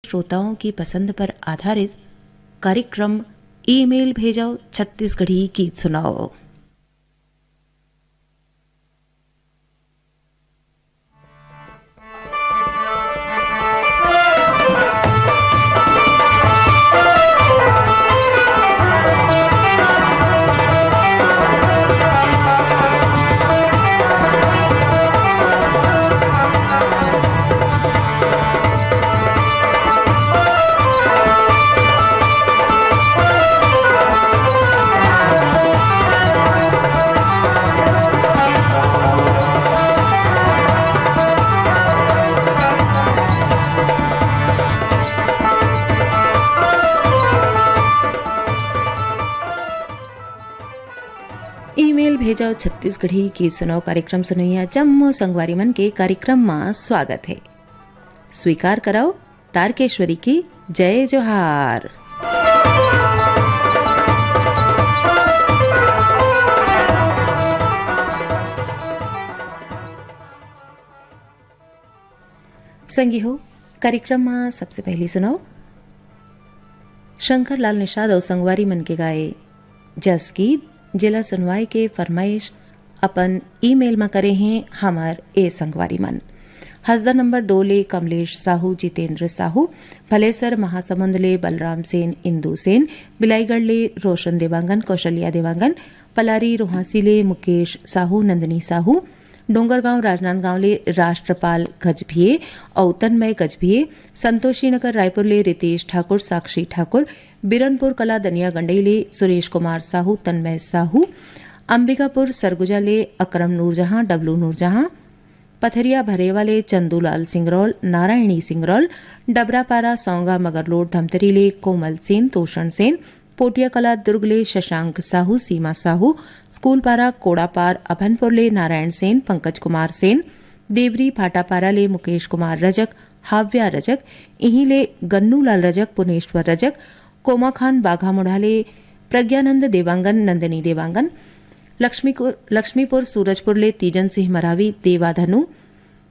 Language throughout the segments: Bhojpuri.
श्रोताओं की पसंद पर आधारित कार्यक्रम ईमेल भेजो छत्तीसगढ़ी गीत सुनाओ। ईमेल भेजाओ छत्तीसगढ़ी गीत सुनाओ कार्यक्रम सुनैया जम्मो संगवारी मन के कार्यक्रम में स्वागत है। स्वीकार कराओ तारकेश्वरी की जय जोहार। संगी हो कार्यक्रम में सबसे पहली सुनाओ शंकर लाल निषाद और संगवारी मन के गाए जस गीत जिला सुनवाई के फरमाइश अपन ईमेल में करे हैं हमार ए संगवारी मन। हसदा नंबर 2 ले कमलेश साहू, जितेंद्र साहू, भलेसर महासमुंद ले बलराम सेन, इंदू सेन, बिलाईगढ़ ले रोशन देवांगन, कौशल्या देवांगन, पलारी रोहासी ले मुकेश साहू, नंदनी साहू, डोंगरगांव राजनांदगांव ले राष्ट्रपाल गजभिये और तन्मय गजभिये, संतोषी नगर रायपुर ले रितेश ठाकुर, साक्षी ठाकुर, बिरनपुर कला दनिया गंडई ले सुरेश कुमार साहू, तन्मय साहू, अंबिकापुर सरगुजा ले अकरम नूरजहां, डब्लू नूरजहां, पथरिया भरेवा ले चंदूलाल सिंगरौल, नारायणी सिंगरौल, डबरापारा सौंगा मगरलोड धमतरी ले कोमल सेन, तोषण सेन, पोटिया कला दुर्ग ले शशांक साहू, सीमा साहू, स्कूलपारा कोड़ापार अभनपुर ले नारायण सेन, पंकज कुमार सेन, देवरी भाटापारा ले मुकेश कुमार रजक, हाव्या रजक, इहीं ले गन्नूलाल रजक, पुनेश्वर रजक, कोमा खान बाघा मुढ़ाले प्रज्ञानंद देवांगन, नंदनी देवांगन, लक्ष्मीपुर सूरजपुर ले तीजन सिंह मरावी, देवाधनु,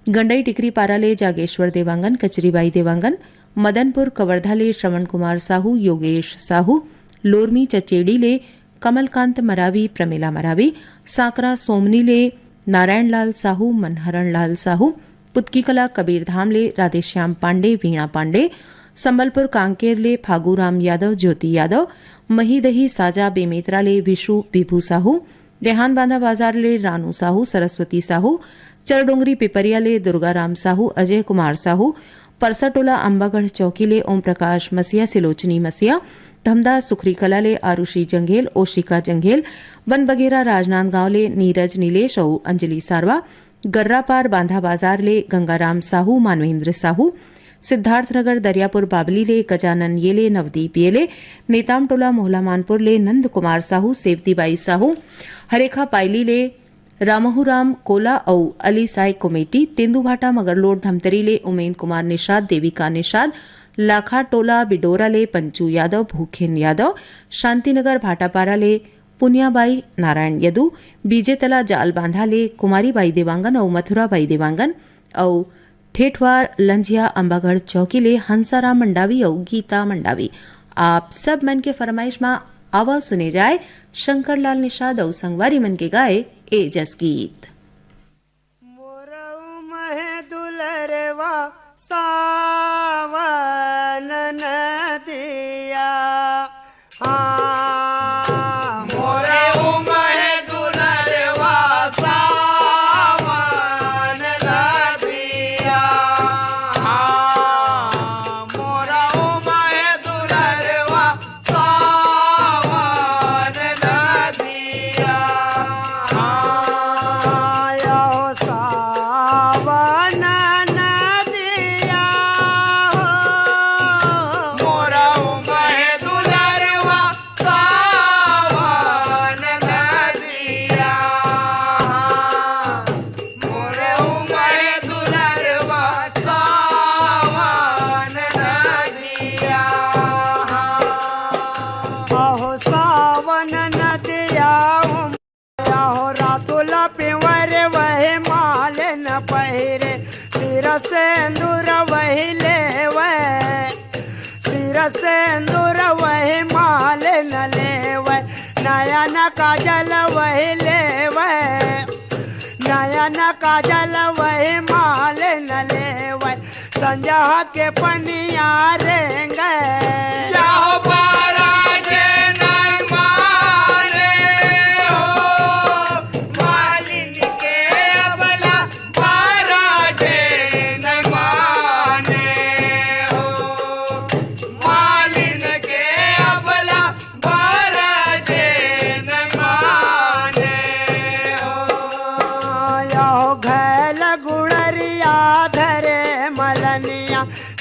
गंडई टिकरी पारा ले जागेश्वर देवांगन, कचरीबाई देवांगन, मदनपुर कवर्धा ले श्रवण कुमार साहू, योगेश साहू, लोरमी चचेड़ी ले कमलकांत मरावी, प्रमिला मरावी, साकरा सोमनी ले नारायण लाल साहू, मनहरण लाल साहू, पुतकी कला कबीरधाम ले राधेश्याम पांडे, वीणा पांडे, संबलपुर कांकेर ले फागूराम यादव, ज्योति यादव, महीदही साजा बेमेतरा ले विशु विभू साहू, रेहान बांधा बाजार ले रानू साहू, सरस्वती साहू, चरडोंगरी पिपरिया ले दुर्गाराम साहू, अजय कुमार साहू, परसाटोला अंबागढ़ चौकी ले ओम प्रकाश मसिया, सिलोचनी मसिया, धमदा सुखरी कला ले आरुषि जंघेल, ओशिका जंघेल, वन बगेरा राजनांदगांव ले नीरज नीलेश और अंजलि सारवा, गर्रापार बांधा बाजार ले गंगाराम साहू, मानवेंद्र साहू, सिद्धार्थनगर दरियापुर बाबली ले गजानन येले, नवदीप येले, नेतामटोला मोहला मानपुर ले नंद कुमार साहू, सेवतीबाई साहू, हरेखा पायली ले रामहुराम कोला और अली साई कमेटी, तेंदुभाटा मगरलोड धमतरी ले उमेन कुमार निषाद, देविका निषाद, लाखा टोला बिडोरा ले पंचू यादव, भूखेन यादव, शांतिनगर भाटापारा ले पुनियाबाई नारायण यदू, बीजेतला जाल बांधा ले कुमारीबाई देवांगन और मथुराबाई देवांगन और ठेठवार लंजिया अंबागढ़ चौकी ले हंसाराम मंडावी और गीता मंडावी। आप सब मन के फरमाइश में आवाज सुने जाए शंकर लाल निषाद और संगवारी मन के गाए ए जस गीत। मोरऊ महे दुलरवा सावन नदिया, पहिरे सिर सेंदूर वही ले सिंदूर वही माल न लेवे नयन काजल वही लेवे नयन काजल वही माल न लेवे संजा के पनिया रेंगे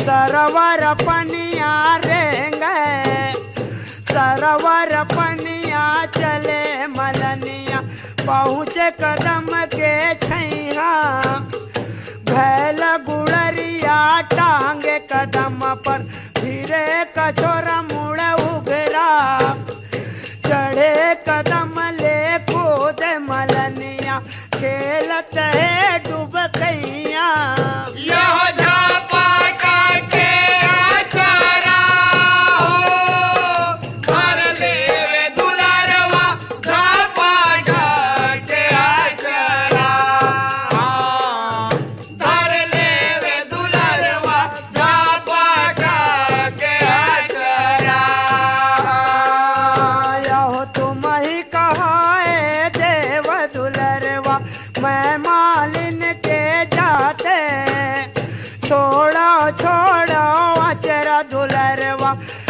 सरवर पनिया रेंगे सरवर पनिया चले मलनिया पहुँचे कदम के छैया भैल गुड़रिया टांगे कदम पर फिरे कछोरा मुड़ उगरा चढ़े कदम ले कूद मलनिया खेलत है डूब कैया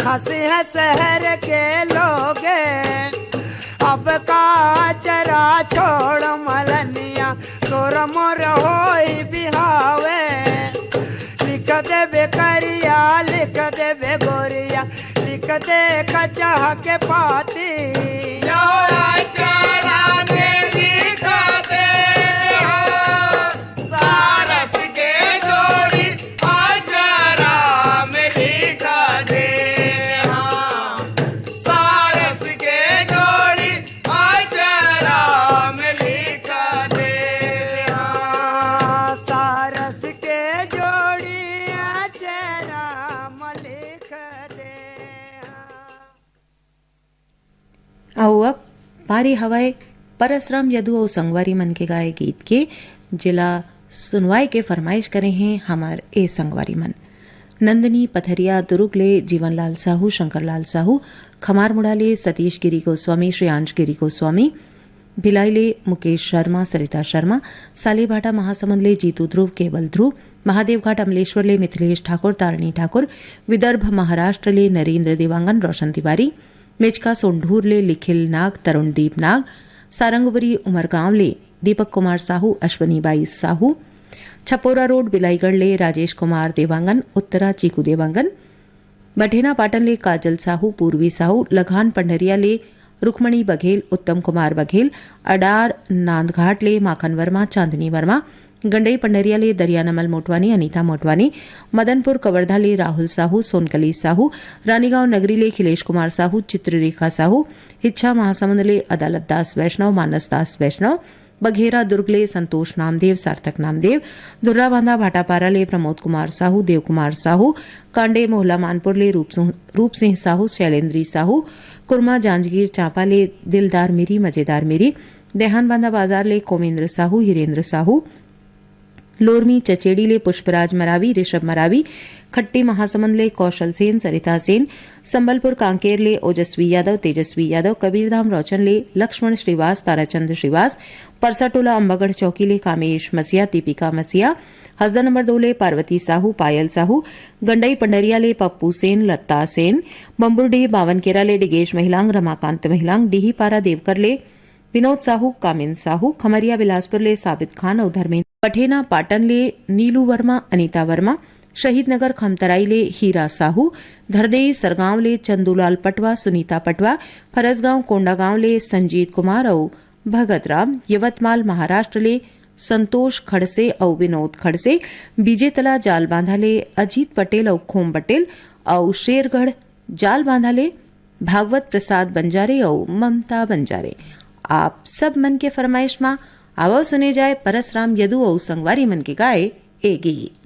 हंसी है शहर के लोग अब का चरा छोड़ मलनिया तोर मोर होई बिहावे लिख दे बेकरिया लिख दे बेगोरिया लिख दे कचाह के पाती आओ अब पारे हवाए परसराम यदु और संगवारी मन के गाए गीत के जिला सुनवाई के फरमाइश करे हैं हमार ए संगवारी मन नंदनी पथरिया दुरुगले जीवनलाल साहू शंकरलाल साहू खमार मुड़ाले सतीश गिरी गोस्वामी श्रेयांश गिरी गोस्वामी भिलाईले मुकेश शर्मा सरिता शर्मा सालेभाटा महासमुंदले जीतू ध्रुव केवल ध्रुव महादेवघाट अमलेश्वरले मिथिलेश ठाकुर तारणी ठाकुर विदर्भ महाराष्ट्रले नरेंद्र देवांगन रोशन तिवारी मेचका सोंढूरले लिखिल नाग तरुणदीप नाग सारंगवरी उमरगांवले दीपक कुमार साहू अश्वनीबाई साहू छपोरा रोड बिलाईगढ़ले राजेश कुमार देवांगन उत्तरा चीकू देवांगन बठेना पाटनले काजल साहू पूर्वी साहू लघान पंडरियाले रुक्मणी बघेल उत्तम कुमार बघेल अडार नांदघाटले माखन वर्मा चांदनी वर्मा गंडई पंडरियाले दरियानमल मोटवानी अनीता मोटवानी मदनपुर कवर्धाले राहुल साहू सोनकली साहू रानीगांव नगरीले खिलेश कुमार साहू चित्ररेखा साहू हिच्छा महासमुंदले अदालत दास वैष्णव मानस दास वैष्णव बघेरा दुर्गले संतोष नामदेव सार्थक नामदेव धुर्राबांधा भाटापाराले प्रमोद कुमार साहू देवकुमार साहू कांडे मोहला मानपुरले रूप सिंह साहू शैलेंद्री साहू कुरमा जांजगीर चांपाले दिलदार मिरी मजेदार मिरी देहानबांधा बाजारले कोमेंद्र साहू हिरेंद्र साहू लोरमी चचेड़ीले पुष्पराज मरावी ऋषभ मरावी खट्टी महासमुंदले कौशल सेन सरिता सेन संबलपुर कांकेरले ओजस्वी यादव तेजस्वी यादव कबीरधाम रोचनले लक्ष्मण श्रीवास ताराचंद श्रीवास परसाटोला अंबागढ़ चौकीले कामेश मसिया दीपिका मसिया हसदा नंबर 2 ले पार्वती साहू पायल साहू गंडई पंडरियाले पप्पू सेन लत्ता सेन बंबुरडीह बावनकेराले डिगेश महिलांग रमाकांत महिलांग डीहीपारा देवकरले विनोद साहू कामिन साहू खमरिया बिलासपुरले साबित खान और धर्मेंद्र पठेना पाटनले नीलू वर्मा अनीता वर्मा शहीद नगर खमतराईले हीरा साहू धरदेई सरगांवले चंदूलाल पटवा सुनीता पटवा फरसगांव कोंडागांवले संजीत कुमार और भगत राम यवतमाल महाराष्ट्रले संतोष खड़से और विनोद खड़से बीजेतला जाल बांधाले अजीत पटेल और खोम पटेल और शेरगढ़ जाल बांधाले भागवत प्रसाद बंजारे और ममता बंजारे। आप सब मन के फरमाइश में आवो सुने जाए परसराम यदु और संगवारी मन के गाए ए गीत।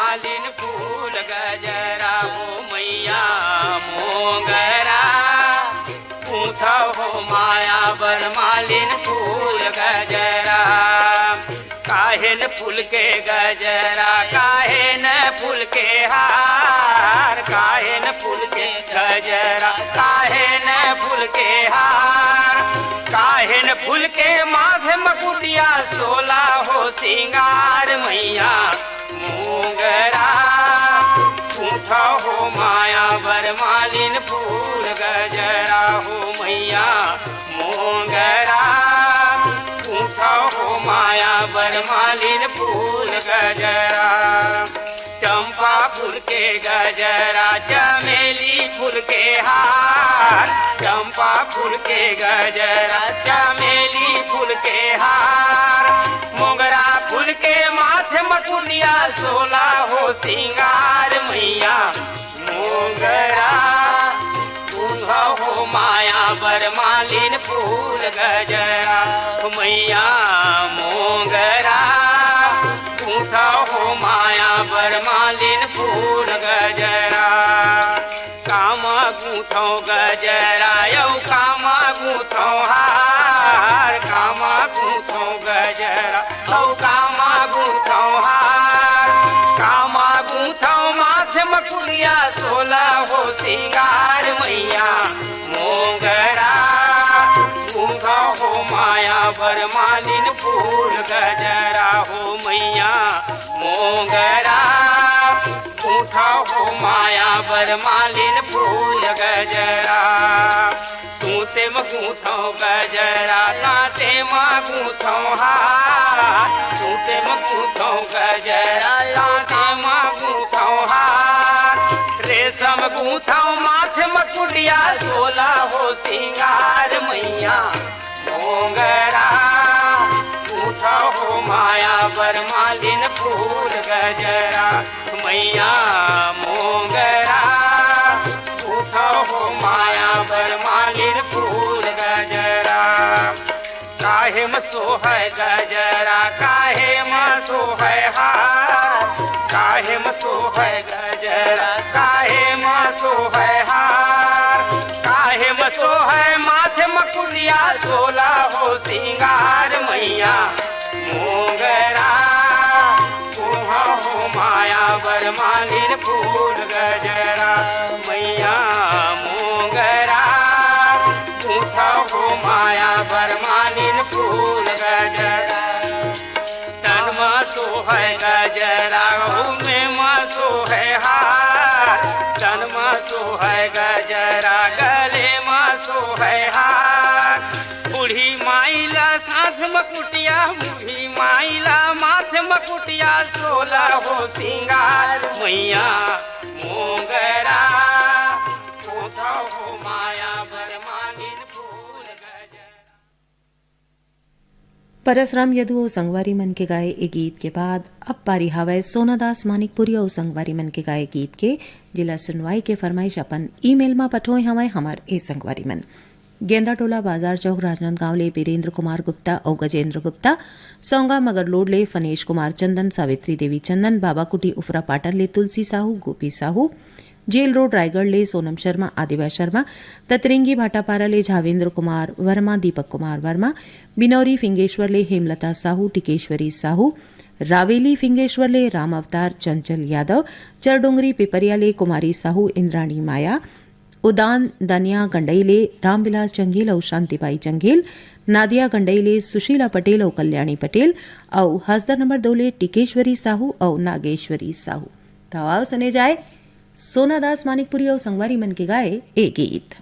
मालिन फूल गजरा हो मैया मोगरा पूछा हो माया बर मालिन फूल गजरा काहे न फूल के गजरा काहे न फूल के हार काहे न फूल के गजरा काहे न फूल के हार काहे न फूल के माथे मकुटिया सोला हो सिंगार मैया मोगरा पूछा हो माया बर मालिन फूल गजरा हो मैया मोगरा पूछा हो माया बर मालिन फूल गजरा चंपा फूल के गजरा चमेली फूल के हार चंपा फूल के गजरा चमेली फूल के हार मोगरा फूल के माथे मकुनिया सोला हो सिंगार मैया मोगरा पूछा हो माया बर मालिन फूल गजरा मैया मोगरा पूछा हो माया बर मालिन फूल गजरा कामा गूंथो गजरा यौ कामा गूंथो हार कामा गूंथो गजरा औ कामा गूंथो हार कामा गूंथो माथे मकुलिया सोला हो सिंगार मैया मोगरा गूंथा हो माया बर मालिन फूल गजरा हो मैया मोगरा गूंथा हो माया बर मालिन फूल गजरा सूते में गूंथो गजरा लाते में गूंथो हार सूते में गूंथो गजरा लाते में गूंथो हार रेशम गूंथो माथे मकुटिया सोला हो सिंगार मैया मोगरा पूछा हो माया बर मालिन फूल गजरा मैया मोगरा पूछा हो माया बर मालिन फूल गजरा काहे में सोहै गजरा काहे में सोहै हार काहे में सोहै गजरा काहे में सोहै हार काहे में सोहै माथे मकुलिया सोला हो सिंगार मैया मोगरा पूछा हो माया बर मालिन फूल गजरा मैया मोगरा पूछा हो माया बर मालिन फूल गजरा तन में सोहै गजरा में सोहै हार तन में सोहै गजरा गले में सोहै हार बूढ़ी माइला साथ मकुटिया बूढ़ी माइला माथे मकुटिया सोला हो सिंगार मैया मोगरा पूछा हो माया बर मालिन फूल गजरा। परसराम यदु और संगवारी मन के गाए ए गीत के बाद अब पारी हवाए सोनादास मानिकपुरी और संगवारी मन के गाए गीत के जिला सुनवाई के फरमाइश अपन ईमेल में पठोए हवाए हमार ए संगवारी मन गेंदा टोला बाजार चौक राजनांदगांव ले वीरेंद्र कुमार गुप्ता और गजेंद्र गुप्ता सौंगा मगरलोड ले फनेश कुमार चंदन सावित्री देवी चंदन बाबा कुटी उफरा पाटर ले तुलसी साहू गोपी साहू जेल रोड रायगढ़ ले सोनम शर्मा आदिवासी शर्मा ततरिंगी भाटापारा ले झावेंद्र कुमार वर्मा दीपक कुमार वर्मा बिनौरी फिंगेश्वर ले हेमलता साहू टिकेश्वरी साहू रावेली फिंगेश्वर ले राम अवतार चंचल यादव चरडोंगरी पिपरिया ले कुमारी साहू इंद्राणी माया उदान दनिया गंडईले रामविलास चंगेल और शांतिबाई चंगेल नादिया गंडईले सुशीला पटेल और कल्याणी पटेल और हसदर नंबर 2 ले टिकेश्वरी साहू और नागेश्वरी साहू। तवाव सने जाए सोनादास मानिकपुरी और संगवारी मन के गाए ए गीत।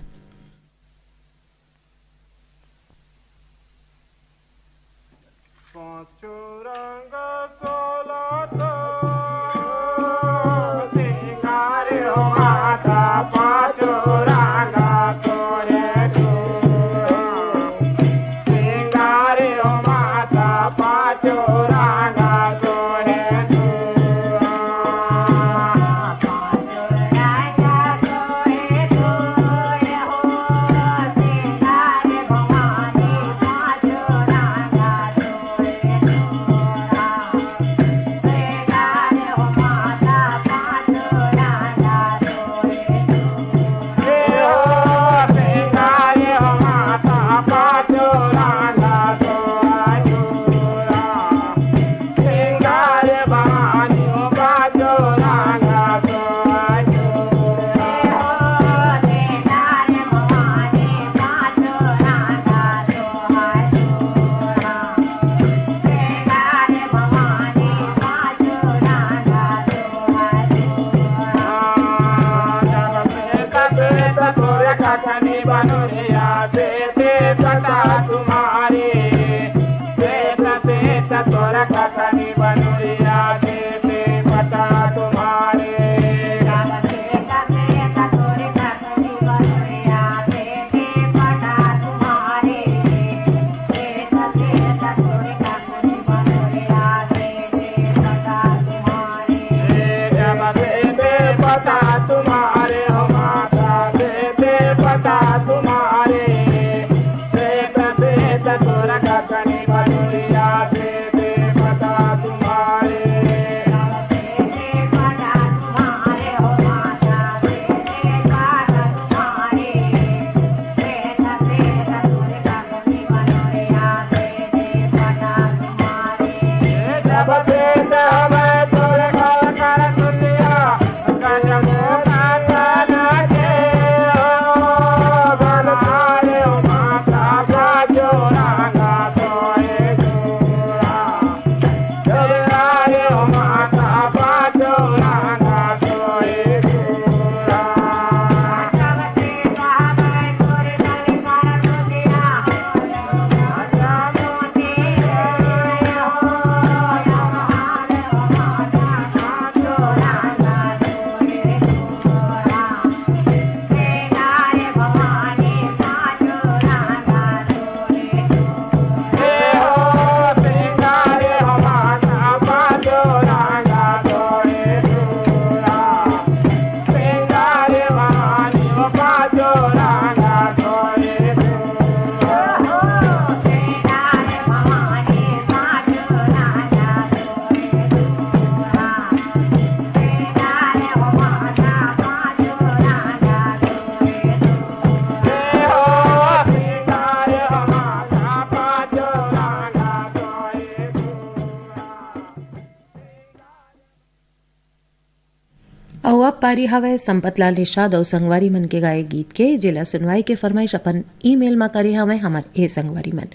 और अब पारी हवे संपतलाल निषाद और संगवारी मन के गाए गीत के जिला सुनवाई के फरमाइश अपन ईमेल में करे हवे हमार ए संगवारी मन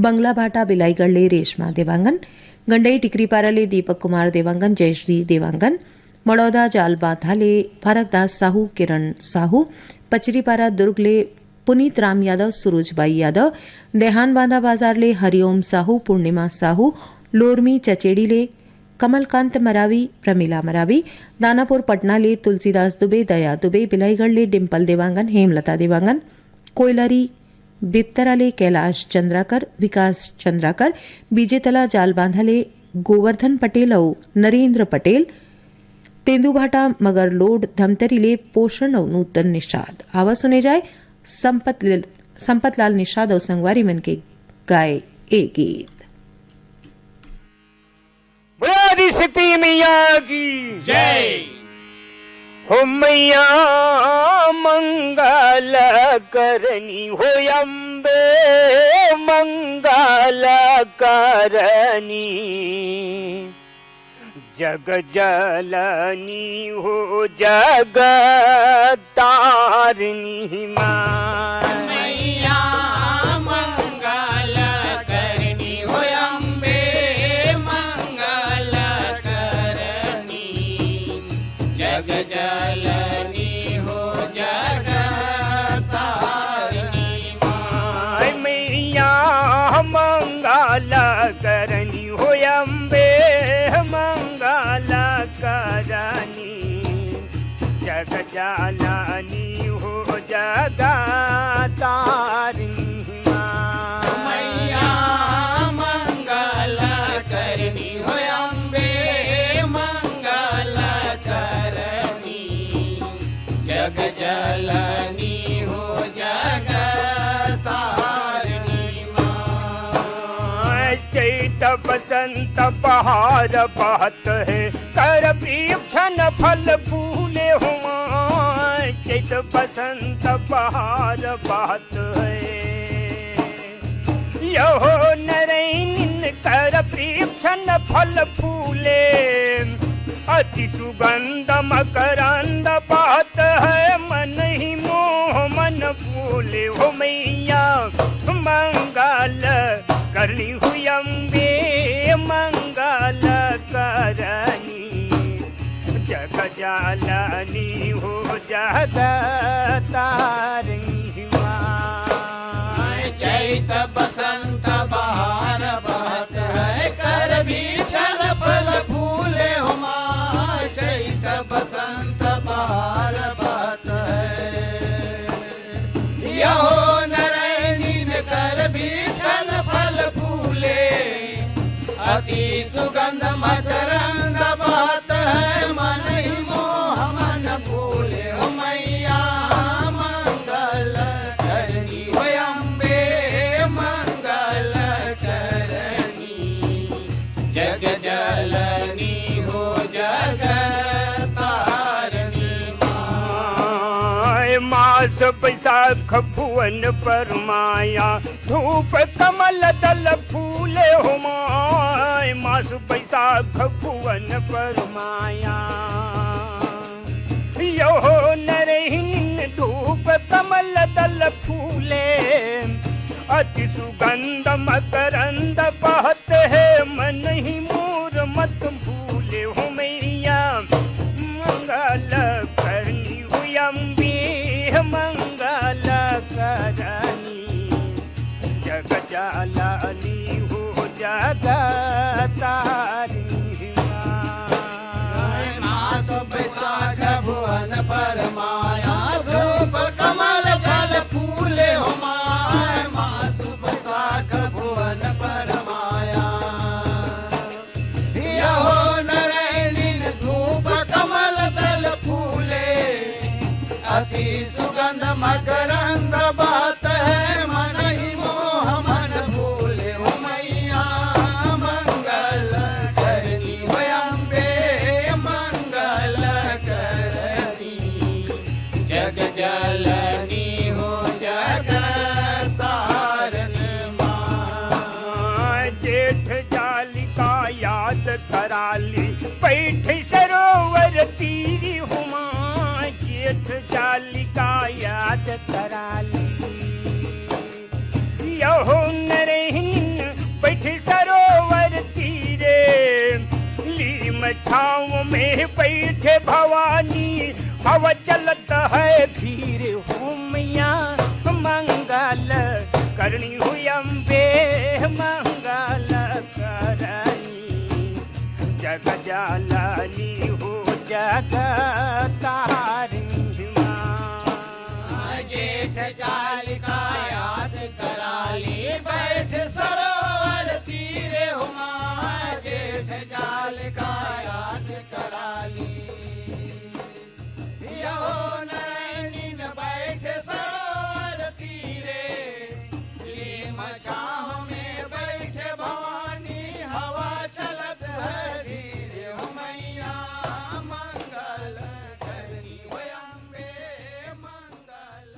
बंगला भाटा बिलाईगढ़ ले रेशमा देवांगन गंडई टिकरी पारा ले दीपक कुमार देवांगन जयश्री देवांगन मड़ौदा जाल बांधा ले फारकदास साहू किरण साहू पचरीपारा दुर्ग ले पुनीत राम यादव सुरुजबाई यादव देहान बांधा बाजार ले हरिओम साहू पूर्णिमा साहू लोरमी चचेड़ी ले कमलकांत मरावी प्रमिला मरावी दानापुर पटना ले तुलसीदास दुबे दया दुबे बिलाईगढ़ ले डिम्पल देवांगन हेमलता देवांगन कोयलारी बिप्तरा ले कैलाश चंद्राकर विकास चंद्राकर बीजेतला जाल बांधा ले गोवर्धन पटेल और नरेंद्र पटेल तेंदुभाटा मगर लोड धमतरी ले पोषण और नूतन निषाद आवाज सुने जाए संपतलाल निषाद और संगवारी मन के गाए ए गीत। बुलादी सिटी मैया की जय हो मैया मंगल करनी हो अम्बे मंगल करनी जग जलनी हो जग तारनी माँ मैया मंगल करनी हो अम्बे मंगल करनी जग जलनी हो जग तारनी माँ मैया मंगल करनी हो अम्बे मंगल करनी जग जालानी हो जगा तारनी मैया मंगल करनी हो अम्बे मंगल करनी जग जलनी हो जग तारनी माँ चैत बसंत बहार बहत है कर भीषण फल फूले हुआ चैत बसंत बहार बहत है यहो नरैन कर भीषण फल फूले अति सुगंध मकरंद बहत है मन ही मोह मन फूले हो मैया मंगल करनी हुई अम्बे मंगल करनी जग जालनी हो जग तारनी चैत बसंत बहार बहत है कर भीषण फल फूले हुमा चैत बसंत बहार बहत है यहो नरैनीन कर भीषण फल फूले अति सुगंध मकरंद बहत है मन ही मोह मन फूले हो मैया मंगल करनी हो अम्बे मंगल करनी जग जलनी हो जग तारनी मास बैसाख भुवन पर माया धूप कमल दल फूले हो माय मास बैसाख भुवन पर माया यो नरहीन धूप कमल दल फूले अति सुगंध मकरंद बहत है मन ही मोर मत भूले हो मैया मंगल करनी हुई अम्बे मंगल करनी जग जालनी हो जग तारनी मास बैसाख भुवन पर माया धूप कमल दल फूले हो माय मास बैसाख भुवन पर माया यहो नरैनीन धूप कमल दल फूले अति सुगंध मकरंद बहत है मन ही मोह मन फूले हो मैया चलत है धीरे हो मैया मंगल करनी हुई अम्बे मंगल करनी जग जालानी हो जग तारिणी माँ जेठ जालिका याद कराली बैठ सरोवर तीरे हुमा जेठ जालिका याद कराली यहो नारायणी न बैठ सरोवर तीरे लीम छाँव में बैठे भवानी हवा चलत है धीरे हो मैया मंगल करनी हो अम्बे मंगल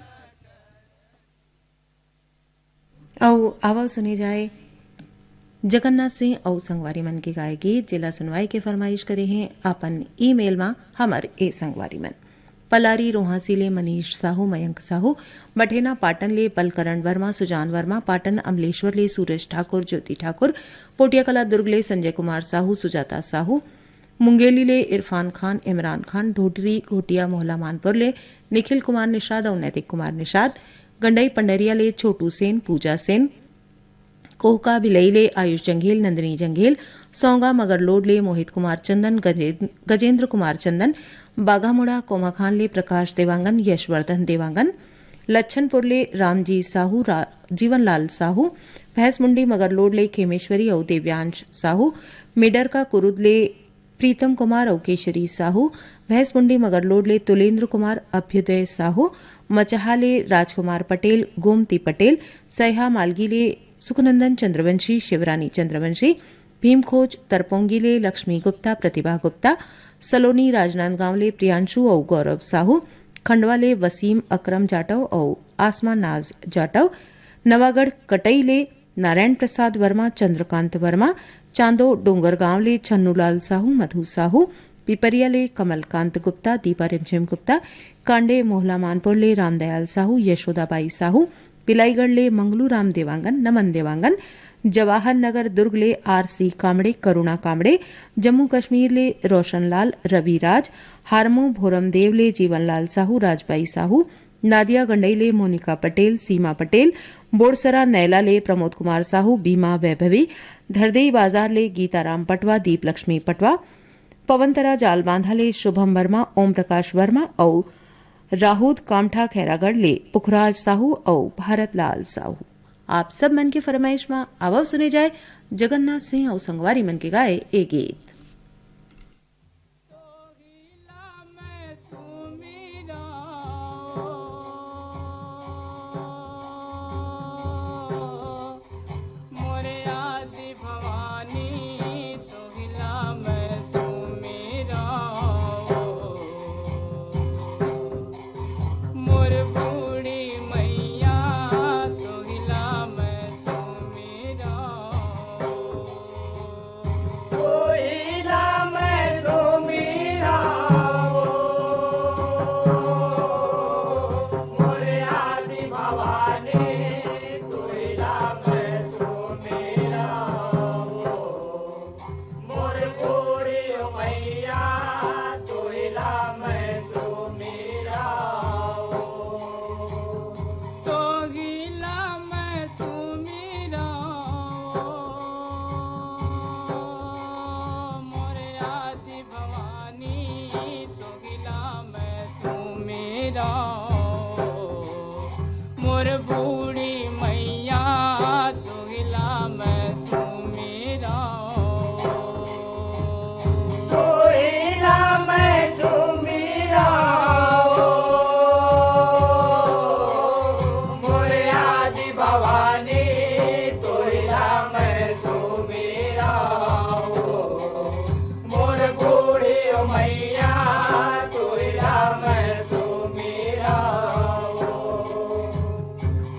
आओ आवाज सुनी जाए जगन्नाथ सिंह और संगवारी मन के गाय गीत जिला सुनवाई के फरमाइश करे हैं अपन ईमेल में हमर ए संगवारी मन पलारी रोहासी ले मनीष साहू मयंक साहू बठेना पाटन ले बलकरण वर्मा सुजान वर्मा पाटन अमलेश्वर ले सूरज ठाकुर ज्योति ठाकुर पोटियाकला दुर्ग ले संजय कुमार साहू सुजाता साहू मुंगेली ले इरफान खान इमरान खान ढोटरी घोटिया मोहला मानपुर ले निखिल कुमार निषाद और नैतिक कुमार निषाद गंडई पंडरिया ले छोटू सेन पूजा सेन कोहका भिलई ले आयुष जंघेल नंदिनी जंघेल सौंगा मगरलोड ले मोहित कुमार चंदन गजेंद्र कुमार चंदन बाघामुड़ा कोमा खान ले प्रकाश देवांगन यशवर्धन देवांगन लच्छनपुर ले रामजी साहू जीवनलाल साहू भैंसमुंडी मगरलोड ले खेमेश्वरी और देव्यांश साहू मेडर का कुरुद ले प्रीतम कुमार और केशरी साहू भैंसमुंडी मगरलोड ले तुलेंद्र कुमार अभ्युदय साहू मचहा ले राजकुमार पटेल गोमती पटेल सहा मालगी ले सुखनंदन चंद्रवंशी शिवरानी चंद्रवंशी भीमखोज तरपोंगी ले लक्ष्मी गुप्ता प्रतिभा गुप्ता सलोनी राजनांदगांव ले प्रियांशु और गौरव साहू खंडवा ले वसीम अकरम जाटव और आसमा नाज जाटव नवागढ़ कटई ले नारायण प्रसाद वर्मा चंद्रकांत वर्मा चांदो डोंगरगांव ले छन्नूलाल साहू मधु साहू पिपरिया ले कमलकांत गुप्ता दीपा रिमझिम गुप्ता कांडे मोहला मानपुर ले रामदयाल साहू यशोदाबाई साहू पिलाईगढ़ ले मंगलू राम देवांगन नमन देवांगन जवाहर नगर दुर्ग ले आरसी कामड़े करुणा कामड़े जम्मू कश्मीर ले रोशनलाल रविराज हारमो भोरमदेव ले जीवनलाल साहू राजबाई साहू नादिया गंडई ले मोनिका पटेल सीमा पटेल बोरसरा नैला ले प्रमोद कुमार साहू बीमा वैभवी धरदेई बाजार ले गीताराम पटवा दीप लक्ष्मी पटवा पवनतरा जालबांधा ले शुभम वर्मा ओम प्रकाश वर्मा और राहूद कामठा खैरागढ़ ले पुखराज साहू और भारतलाल साहू। आप सब मन की फरमाइश में आवाज सुने जाए जगन्नाथ सिंह और संगवारी मन के गाए ए गीत।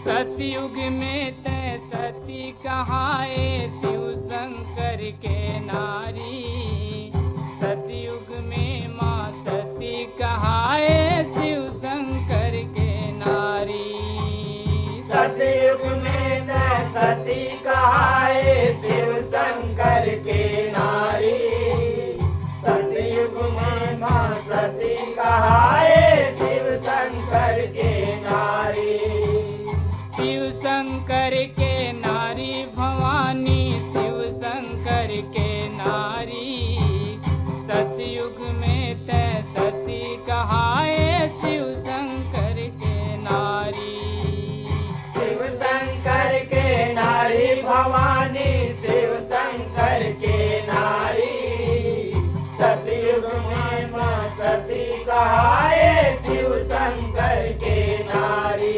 सतयुग में तय सती कहाए शिव शंकर के नारी, सतयुग में माँ सती कहाए शिव शंकर के नारी। सतयुग में तय सती कहाए शिव शंकर के नारी, सतयुग में माँ सती कहाए शंकर के नारी सतयुग में तय सती कहाए शिव शंकर के नारी शिव शंकर के नारी भवानी शिव शंकर के नारी सतयुग में मां सती कहाए शिव शंकर के नारी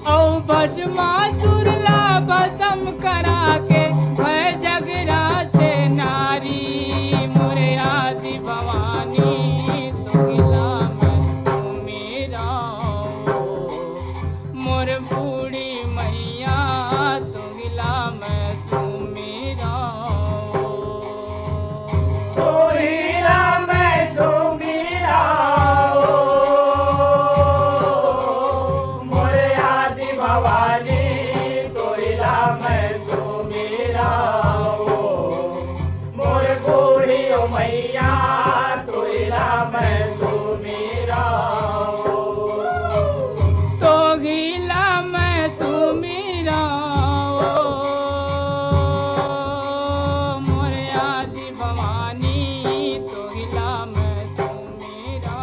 औ भस्मा दुर्ला भस्म करा के भय जगराते नारी मोरे आदि भवानी तुगिला मैं मेरा मोर बूढ़ी मैया तुगिला मैं सुमेरा तोहिला मैं सुमेरा मोरे आदि भवानी तोहिला मैं सुमेरा मोर बूढ़ी ओ मैया तोहिला मैं सुमेरा तो गिला मैं सुमेरा मोरे आदि भवानी तो गिला मैं सुमेरा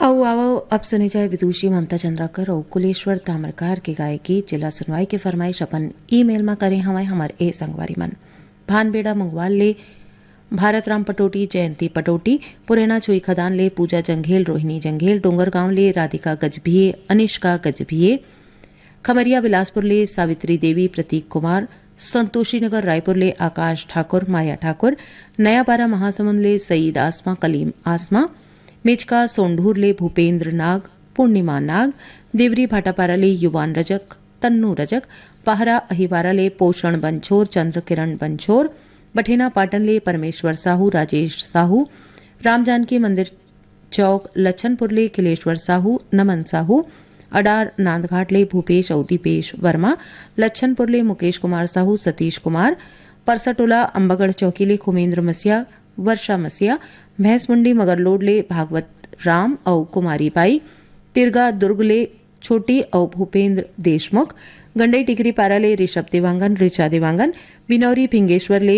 आओ आओ अब सुने जाए विदुषी ममता चंद्राकर और कुलेश्वर ताम्रकार के गाय की जिला सुनवाई के फरमाइश अपन ईमेल में करें हमारे ए संगवारी मन भानबेड़ा मंगवाल ले भारत राम पटोटी जयंती पटोटी पुरेना छुई खदान ले पूजा जंघेल रोहिणी जंघेल डोंगरगांव ले राधिका गजभिये अनिष्का गजभिये खमरिया बिलासपुर ले सावित्री देवी प्रतीक कुमार संतोषी नगर रायपुर ले आकाश ठाकुर माया ठाकुर नया बारा महासमुंद ले सईद आसमा कलीम आसमा मेचका सोंढूर ले भूपेंद्र नाग पूर्णिमा नाग देवरी भाटापारा ले युवान रजक तन्नू रजक पहरा अहिवारा ले पोषण बंछोर चंद्र किरण बंछोर बठेना पाटन ले परमेश्वर साहू राजेश साहू राम जानकी मंदिर चौक लच्छनपुर ले किलेश्वर साहू नमन साहू अडार नांदघाट ले भूपेश और दीपेश वर्मा लच्छनपुर ले मुकेश कुमार साहू सतीश कुमार परसटोला अंबागढ़ चौकी ले खुमेंद्र मसिया वर्षा मसिया भैंसमुंडी मगरलोड ले भागवत राम और कुमारी बाई तिरगा दुर्ग ले छोटी और भूपेंद्र देशमुख गंडई टिकरी पारा ले ऋषभ देवांगन ऋचा देवांगन बिनौरी पिंगेश्वर ले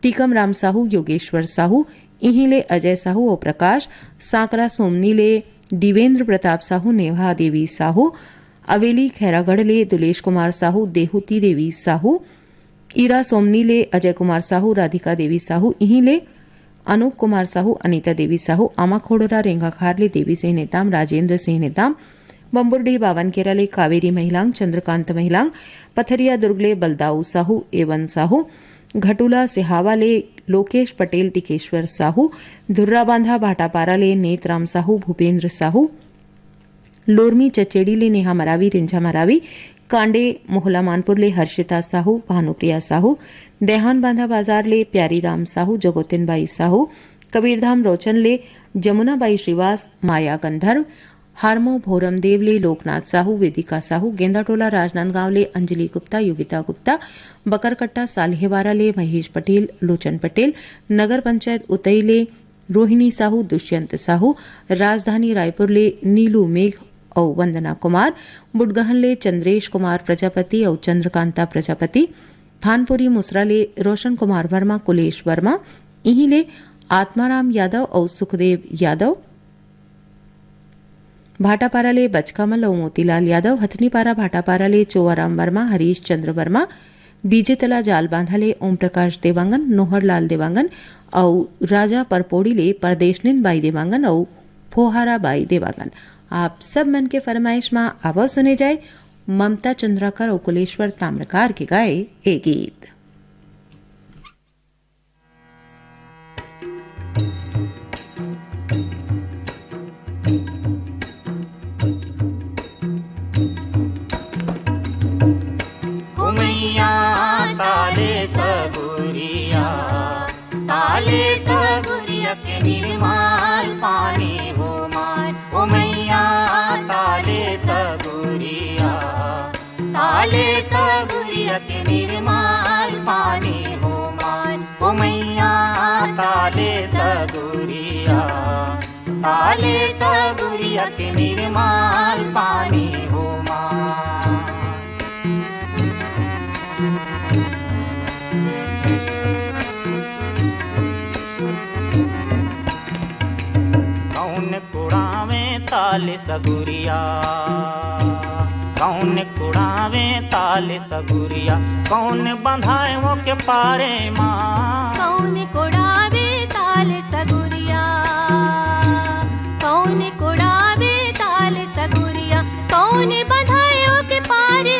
टीकम राम साहू योगेश्वर साहू इहीं ले अजय साहू और प्रकाश सांकरा सोमनी ले दिवेंद्र प्रताप साहू नेहा देवी साहू अवेली खैरागढ़ ले दुलेश कुमार साहू देहूती देवी साहू ईरा सोमनी ले अजय कुमार साहू राधिका देवी साहू इहीं ले अनूप कुमार साहू अनीता देवी साहू आमाखोड़रा रेंगाखार ले देवी सिंह नेताम राजेंद्र सिंह नेताम बंबुरडी बावनकेरा ले कावेरी महिलांग चंद्रकांत महिलांग पथरिया दुर्ग ले बलदाऊ साहू एवन साहू घटुला सिहावा ले लोकेश पटेल टिकेश्वर साहू धुर्रा बांधा भाटापारा ले नेतराम साहू भूपेंद्र साहू लोरमी चचेड़ी ले नेहा मरावी रिंझा मरावी कांडे मोहला मानपुर ले हर्षिता साहू भानुप्रिया साहू देहान बांधा बाजार ले प्यारी राम साहू जगोतिनबाई साहू कबीरधाम रोचन ले जमुनाबाई श्रीवास माया गंधर्व हारमो भोरमदेव ले लोकनाथ साहू वेदिका साहू गेंदाटोला राजनांदगांव ले अंजलि गुप्ता योगिता गुप्ता बकरकट्टा साल्हेवारा ले महेश पटेल लोचन पटेल नगर पंचायत उतई ले रोहिणी साहू दुष्यंत साहू राजधानी रायपुर ले नीलू मेघ और वंदना कुमार बुडगहन ले चंद्रेश कुमार प्रजापति और चंद्रकांता प्रजापति भानपुरी मुसरा ले रोशन कुमार वर्मा कुलेश वर्मा इहीं ले आत्माराम यादव और सुखदेव यादव भाटापारा ले बचकामल और मोतीलाल यादव हथनीपारा भाटापारा ले चोवाराम वर्मा हरीश चंद्र वर्मा बीजेतला जाल बांधा ले ओम प्रकाश देवांगन नोहरलाल देवांगन और राजा परपोड़ी ले परदेशनिन बाई देवांगन और फोहारा बाई देवांगन। आप सब मन के फरमाइश में अब सुने जाए ममता चंद्राकर और कुलेश्वर ताम्रकार के गाए ए गीत। ताले सगुरिया के निर्माल पानी हो मान ओ मैया ताले सगुरिया के निर्माल पानी हो मान ओ मैया ताले सगुरिया के निर्माल पानी हो मान। ताल सगुरिया कौन कुड़ावे ताल सगुरिया कौन बंधाए वो के पारे माँ कौन कुड़ावे ताल सगुरिया कौन कुड़ावे ताल सगुरिया कौन बधायो के पारे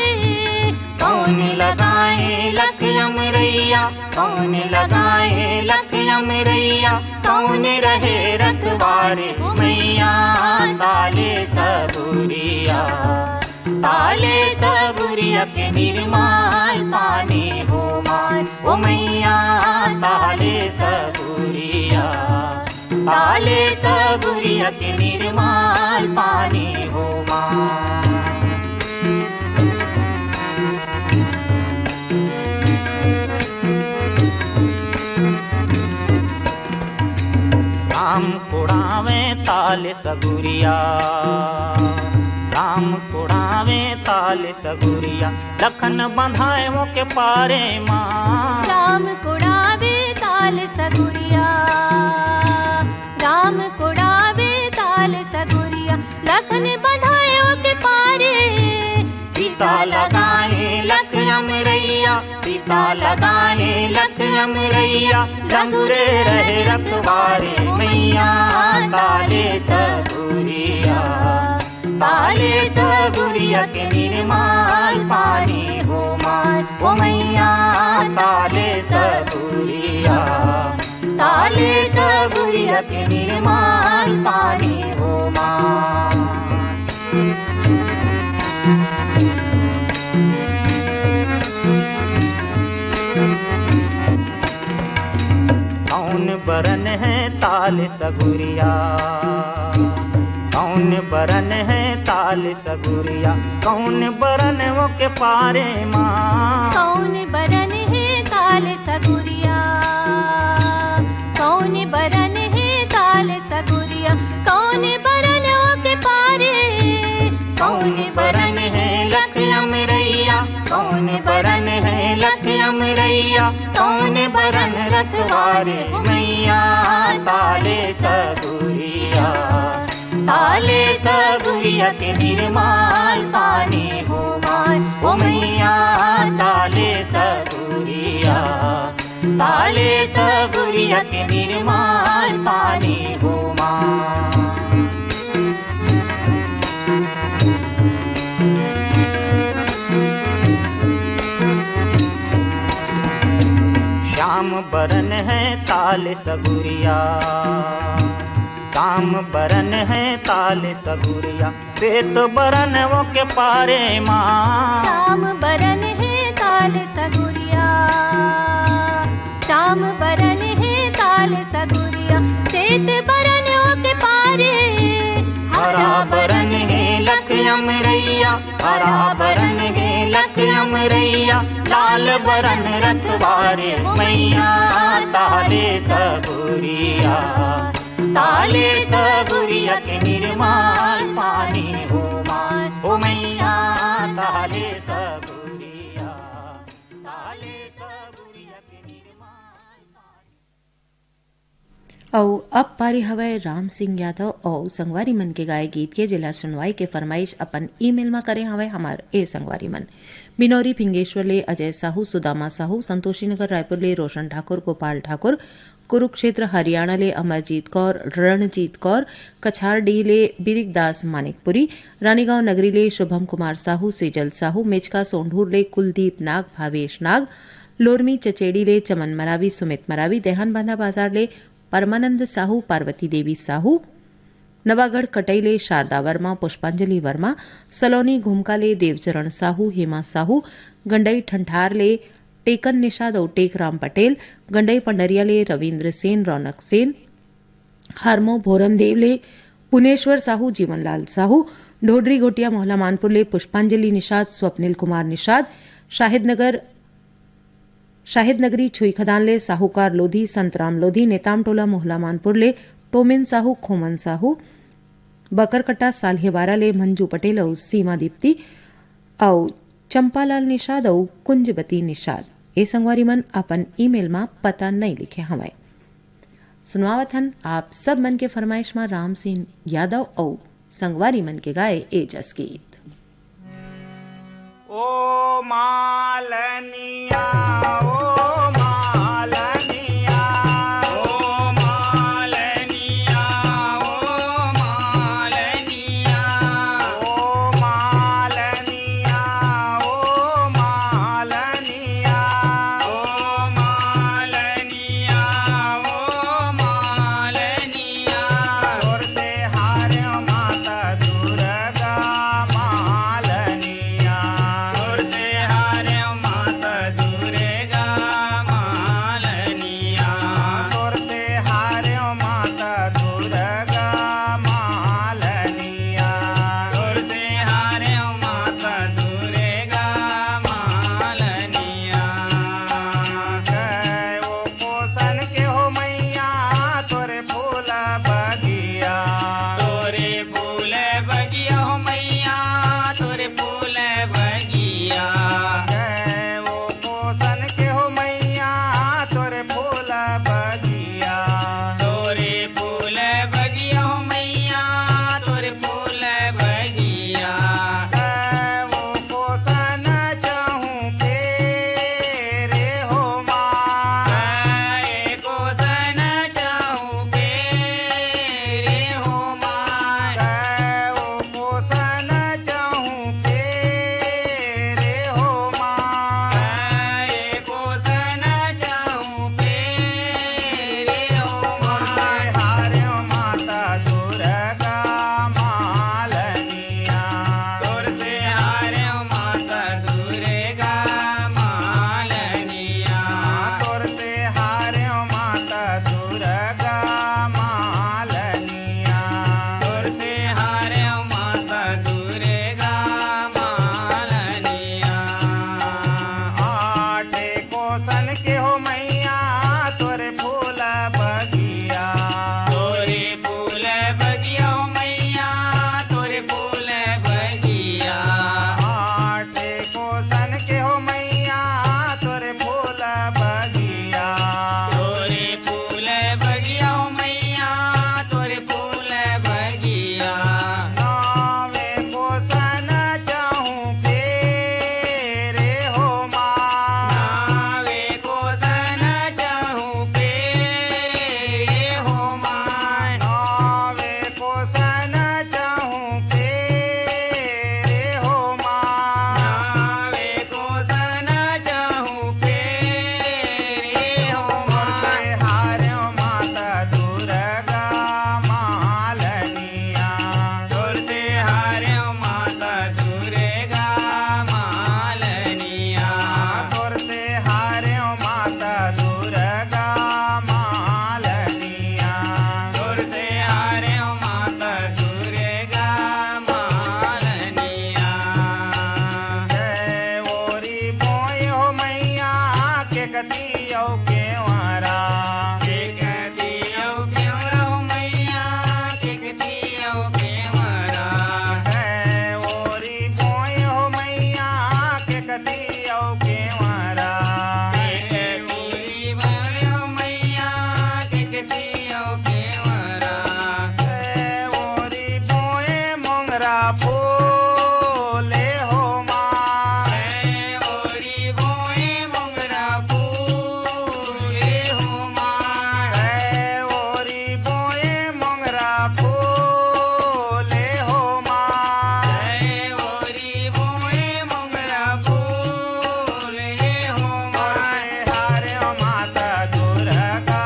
कौन लगाए लख अमरैया कौन लगाए लख अमरैया कौन रहे रखवारे मैया ताले सगुरिया के निर्माल पानी हो मान ओ मैया ताले सगुरिया के निर्माल पानी हो मान राम कुड़ावे ताल सगुरिया राम कुड़ावे ताल सगुरिया लखन बंधाए वो के पारे माँ राम कुड़ावे ताल सगुरिया राम कुड़ावे ताल सगुरिया लखन बधायो के पारे सीता लगाए लख अमरैया सीता लगाए लख अमरैया लंगुरे रहे रखवारे मैया ताले सगुरिया के निर्माल पानी हो मान ओ मैया ताले सगुरिया के निर्माल पानी हो मान कौन बरन है ताल सगुरिया कौन बरन है ताल सगुरिया कौन बरन वो के पारे माँ कौन बरन है ताल सगुरिया कौन बरन है ताल सगुरिया कौन बरन के पारे कौन बरन है लख अमरैया कौन बरन है लख अमरैया कौन बरन रखवारे मैया ताले सगुरिया के निर्माल पानी हो मान ओ मैया ताले सगुरिया के निर्माल पानी हो मान श्याम बरन है ताल सगुरिया श्याम बरन है ताल सगुरिया श्वेत बरन वो के पारे माँ श्याम बरन है ताल सगुरिया श्याम बरन है ताल सगुरिया श्वेत बरन के पारे हरा बरन है लख अमरैया हरा बरन है लख अमरैया लाल बरन रखवारे मैया ताले सगुरिया के निर्माल पानी हो मान ओ मैया ताले सगुरिया के निर्माल पानी। और अब पारी हवाए राम सिंह यादव और संगवारी मन के गाय गीत के जिला सुनवाई के फरमाइश अपन ईमेल में करे हवाए हमार ए संगवारी मन बिनौरी फिंगेश्वर ले अजय साहू सुदामा साहू संतोषी नगर रायपुर ले रोशन ठाकुर गोपाल ठाकुर कुरुक्षेत्र हरियाणा ले अमरजीत कौर रणजीत कौर कछारडी ले बिरिकदास मानिकपुरी रानीगांव नगरी ले शुभम कुमार साहू सेजल साहू मेचका सोंढूर ले कुलदीप नाग भावेश नाग लोरमी चचेड़ी ले चमन मरावी सुमित मरावी देहान बांधा बाजार ले परमानंद साहू पार्वती देवी साहू नवागढ़ कटई ले शारदा वर्मा पुष्पांजलि वर्मा सलोनी घुमका ले देवचरण साहू हेमा साहू गंडई ठंठार ले टेकन निषाद और टेकराम पटेल गंडई पंडरिया ले रविंद्र सेन रौनक सेन हरमो भोरम देव ले पुनेश्वर साहू जीवनलाल साहू ढोडरी घोटिया मोहला मानपुर ले पुष्पांजलि निषाद स्वप्निल कुमार निषाद शाहिद नगरी छुई खदान ले साहूकार लोधी संतराम लोधी नेताम टोला मोहला मानपुर ले टोमिन साहू खोमन साहू बकरकट्टा साल्हेवारा ले मंजू पटेल और सीमा दीप्ति और चंपालाल निषाद और कुंजबती निषाद ए संगवारी मन अपन ईमेल में पता नहीं लिखे हमें सुनवावत हन आप सब मन के फरमाइश में राम सिंह यादव और संगवारी मन के गाए ए जस गीत। ओ मालनिया ओ मालनिया ओ मालनिया ओ मालनिया ओ मालनिया ओ मालनिया ओ मालनिया ओ मालनिया और से हारे माता दुर्गा मालनिया और से हारे माता दुर्गा मालनिया और से हारे माता दुर्गा मालनिया और से हारे माता दुर्गा मालनिया जय ओ पोसन के हो मैया तोरे फूल बगिया तोरे फूल बगिया हो मैया तोरे फूल बगिया जय ओ पोसन के हो मैया तोरे फूल बगिया तोरे फूल बगिया हो मैया तोरे फूल बगिया जय ओ पोसन चाहूं के रे हो माँ को सन चाहूं के रे हो माय जय ओ पोसन चाहूं के रे हो माँ को सन चाहूं के रे हो माय हारे माता दुर्गा मालनिया तोर से हारे माता दुर्गा मालनिया तोर से हारे माता दुर्गा मालनिया तोर से हारे माता दुर्गा मालनिया आठे कोसन के हो मैया तोरे फूल बगिया तोरे फूल बगिया हो मैया तोरे फूल बगिया आठे कोसन के हो मैया तोरे फूल बगिया तोरे फूल बगिया हो मैया तोरे फूल बगिया नावे कोसन चाहूं के रे हो माँ नावे को सन चाहूं के रे हो माय नावे कोसन चाहूं के रे हो माँ नावे को सन चाहूं के रे हो माय हारे माता दुर्गा मालनिया तोर से हारे माता दुर्गा मालनिया तोर से हारे माता दुर्गा मालनिया तोर से हारे माता दुर्गा मालनिया जय ओरी बोय हो मैया के कतियो के वारा एक दियो क्यों रहो मैया एक दियो केवरा जय ओरी बोय हो मैया के कतियो के वारा एक पूरी बड़ो मैया एक दियो केवरा जय ओरी बोए मोंगरा फूले हो माँ जय ओरी बोए मोंगरा फूले हो माय जय ओरी बोए मोंगरा फूले हो माँ जय ओरी बोए मोंगरा फूले हो माय हारे माता दुर्गा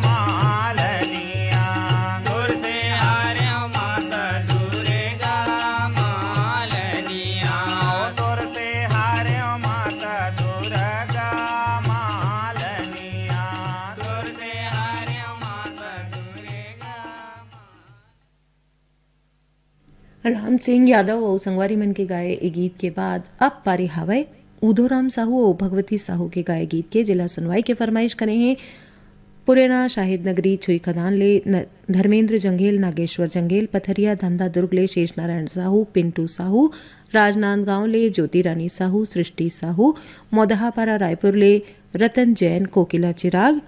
मालनिया दूर से हारे माता दुर्गा मालनिया तोर से हारे माता दुर्गा मालनिया दूर से हारे माता दुर्गा राम सिंह यादव और संगवारी मन के गाए ए गीत के बाद अब पारी हवय उधोराम साहू और भगवती साहू के गाए गीत के जिला सुनवाई के फरमाइश करे हैं पुरेना शाहिद नगरी छुई खदान ले धर्मेंद्र जंगेल नागेश्वर जंगेल पथरिया धमधा दुर्ग ले शेष नारायण साहू पिंटू साहू राजनांदगांव ले ज्योति रानी साहू सृष्टि साहू मोदहापारा रायपुर ले रतन जैन कोकिला चिराग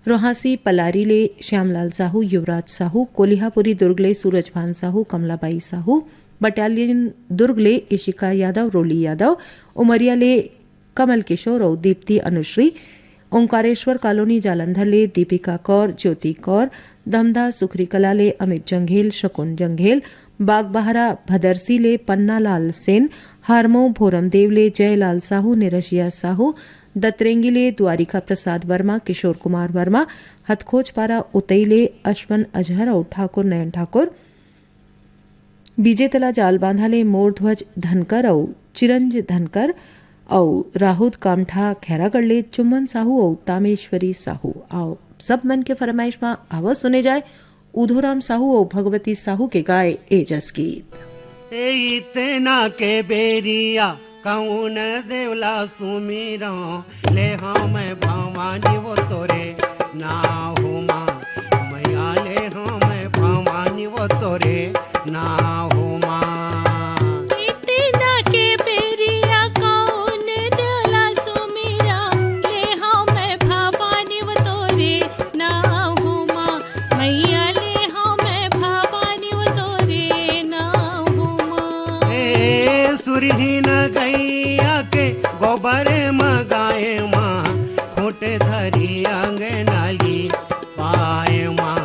रोहासी पलारी ले श्यामलाल साहू, युवराज साहू, कोलिहापुरी दुर्ग ले सूरजभान साहू, कमलाबाई साहू, बटालियन दुर्ग ले इशिका यादव, रोली यादव, उमरिया ले कमल किशोर और दीप्ति अनुश्री, ओंकारेश्वर कॉलोनी जालंधर ले दीपिका कौर, ज्योति कौर, दमदा सुखरी कला ले अमित जंघेल, शकुन जंघेल, बागबहरा भदरसी ले पन्ना लाल सेन, हारमो भोरमदेव ले जयलाल साहू, निरशिया साहू, दतरेंगी ले द्वारिका प्रसाद वर्मा, किशोर कुमार वर्मा, हथखोजपारा उतई ले अश्वन अजहर और ठाकुर नयन ठाकुर, बीजेतला जाल बांधा ले मोरध्वज धनकर और चिरंज धनकर और राहुत कामठा खैरागढ़ ले चुम्बन साहू और तामेश्वरी साहू। आओ सब मन के फरमाइश में आवाज सुने जाए उधोराम साहू और भगवती साहू के गाए एजस गीत। इतना के बेरिया कौन देवला सुमीरा ले हम भवानी वो तोरे ना हो माँ मैया ले हम भवानी वो तोरे ना हो माँ। इतना के बेरिया कौन देवला सुमीरा ले हम भवानी वो तोरे ना हो माँ मैया ले हम भवानी वो तोरे ना हो माँ। सुरहीन गैया के गोबर मगाए माँ खोटे धरी अंगनाली पाए माँ